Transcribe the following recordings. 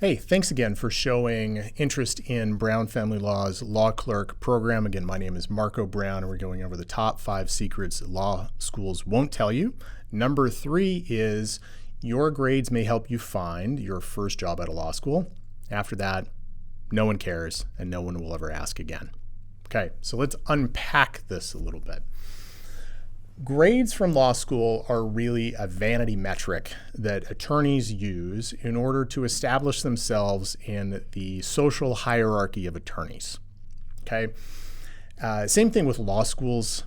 Hey, thanks again for showing interest in Brown Family Law's Law Clerk program. Again, my name is Marco Brown, and we're going over the top 5 secrets law schools won't tell you. Number 3 is your grades may help you find your first job at a law school. After that, no one cares, and no one will ever ask again. Okay, so let's unpack this a little bit. Grades from law school are really a vanity metric that attorneys use in order to establish themselves in the social hierarchy of attorneys. Okay, same thing with law schools.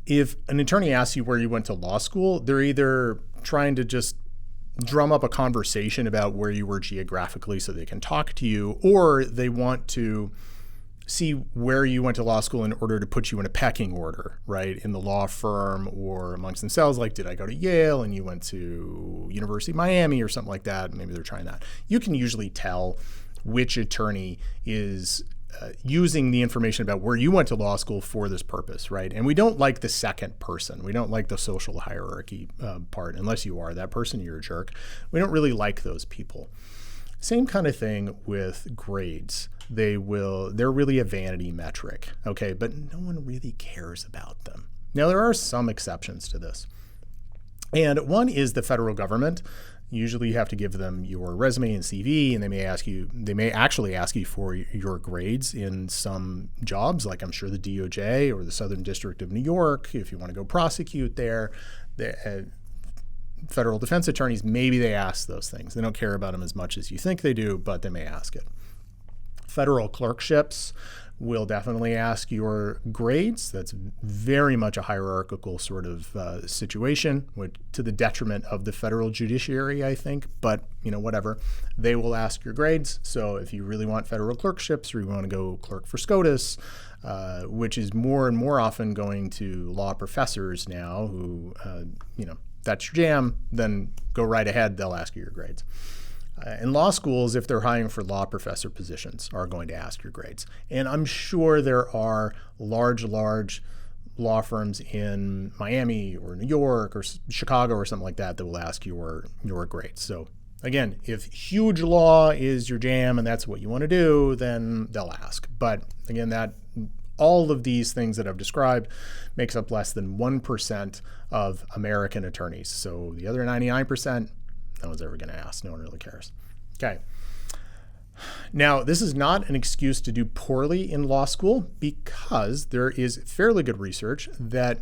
If an attorney asks you where you went to law school, they're either trying to just drum up a conversation about where you were geographically so they can talk to you, or they want to see where you went to law school in order to put you in a pecking order, right, in the law firm or amongst themselves, like, did I go to Yale and you went to University of Miami or something like that? Maybe they're trying that. You can usually tell which attorney is using the information about where you went to law school for this purpose, right? And we don't like the second person. We don't like the social hierarchy part. Unless you are that person, you're a jerk. We don't really like those people. Same kind of thing with grades. They're really a vanity metric, okay? But no one really cares about them. Now, there are some exceptions to this. And one is the federal government. Usually you have to give them your resume and CV, and they may actually ask you for your grades in some jobs, like I'm sure the DOJ or the Southern District of New York, if you want to go prosecute there. Federal defense attorneys, maybe they ask those things. They don't care about them as much as you think they do, but they may ask it. Federal clerkships will definitely ask your grades. That's very much a hierarchical sort of situation, to the detriment of the federal judiciary, I think. But, whatever. They will ask your grades. So if you really want federal clerkships or you want to go clerk for SCOTUS, which is more and more often going to law professors now who, that's your jam, then go right ahead. They'll ask you your grades. In law schools, if they're hiring for law professor positions, are going to ask your grades. And I'm sure there are large law firms in Miami or New York or Chicago or something like that will ask your grades. So again, if huge law is your jam and that's what you want to do, then they'll ask. But again, all of these things that I've described makes up less than 1% of American attorneys. So the other 99%, no one's ever going to ask. No one really cares. Okay. Now, this is not an excuse to do poorly in law school, because there is fairly good research that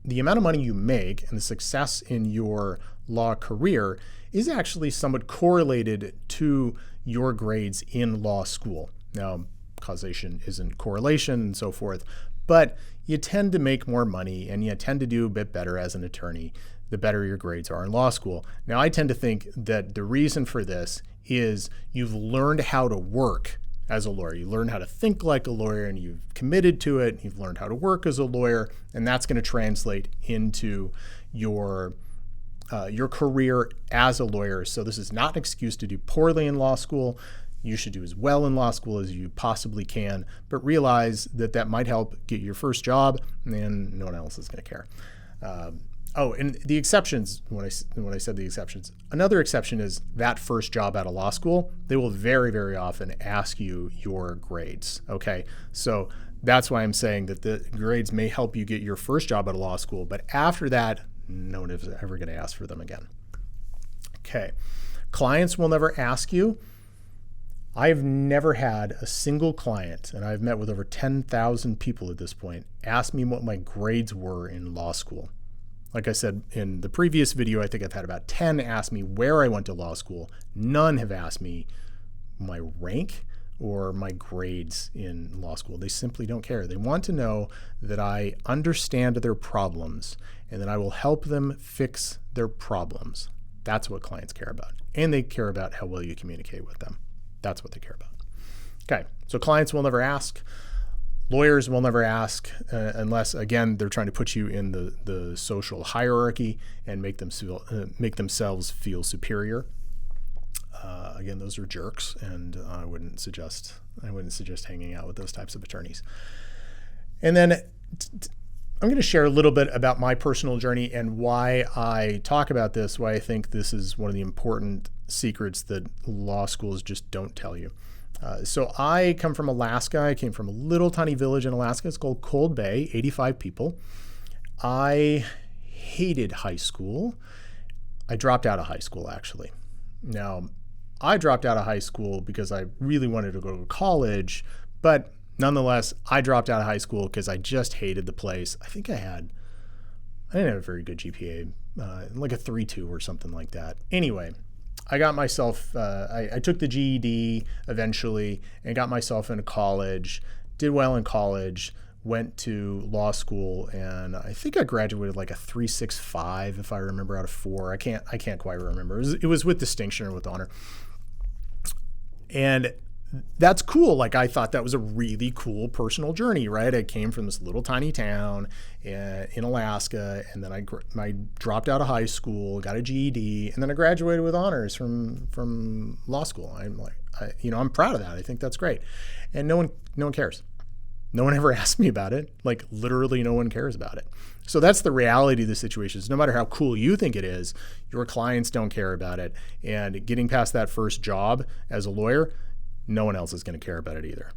the amount of money you make and the success in your law career is actually somewhat correlated to your grades in law school. Now, causation isn't correlation and so forth, but you tend to make more money and you tend to do a bit better as an attorney the better your grades are in law school. Now, I tend to think that the reason for this is you've learned how to work as a lawyer. You learn how to think like a lawyer, and you've committed to it. You've learned how to work as a lawyer, and that's going to translate into your career as a lawyer. So this is not an excuse to do poorly in law school. You should do as well in law school as you possibly can, but realize that might help get your first job, and no one else is going to care. And the exceptions, when I said the exceptions, another exception is that first job at a law school. They will very, very often ask you your grades, okay? So that's why I'm saying that the grades may help you get your first job at a law school, but after that, no one is ever going to ask for them again. Okay, clients will never ask you. I've never had a single client, and I've met with over 10,000 people at this point, ask me what my grades were in law school. Like I said in the previous video, I think I've had about 10 ask me where I went to law school. None have asked me my rank or my grades in law school. They simply don't care. They want to know that I understand their problems and that I will help them fix their problems. That's what clients care about. And they care about how well you communicate with them. That's what they care about. Okay, so clients will never ask. Lawyers will never ask unless, again, they're trying to put you in the social hierarchy and make themselves feel superior. Again, those are jerks, and I wouldn't suggest hanging out with those types of attorneys. And then I'm going to share a little bit about my personal journey and why I talk about this, why I think this is one of the important secrets that law schools just don't tell you. So I come from Alaska. I came from a little tiny village in Alaska. It's called Cold Bay, 85 people. I hated high school. I dropped out of high school, actually. Now, I dropped out of high school because I really wanted to go to college, but nonetheless, I dropped out of high school because I just hated the place. I didn't have a very good GPA, like a 3.2 or something like that. Anyway, I got myself, I took the GED eventually and got myself into college, did well in college, went to law school, and I think I graduated like a 3.65 if I remember out of 4. I can't quite remember. It was with distinction or with honor. And that's cool. Like, I thought that was a really cool personal journey, right? I came from this little tiny town in Alaska, and then I dropped out of high school, got a GED, and then I graduated with honors from law school. I'm like, I'm proud of that. I think that's great. And no one cares. No one ever asked me about it. Like, literally no one cares about it. So that's the reality of the situation. Is no matter how cool you think it is, your clients don't care about it. And getting past that first job as a lawyer, no one else is going to care about it either.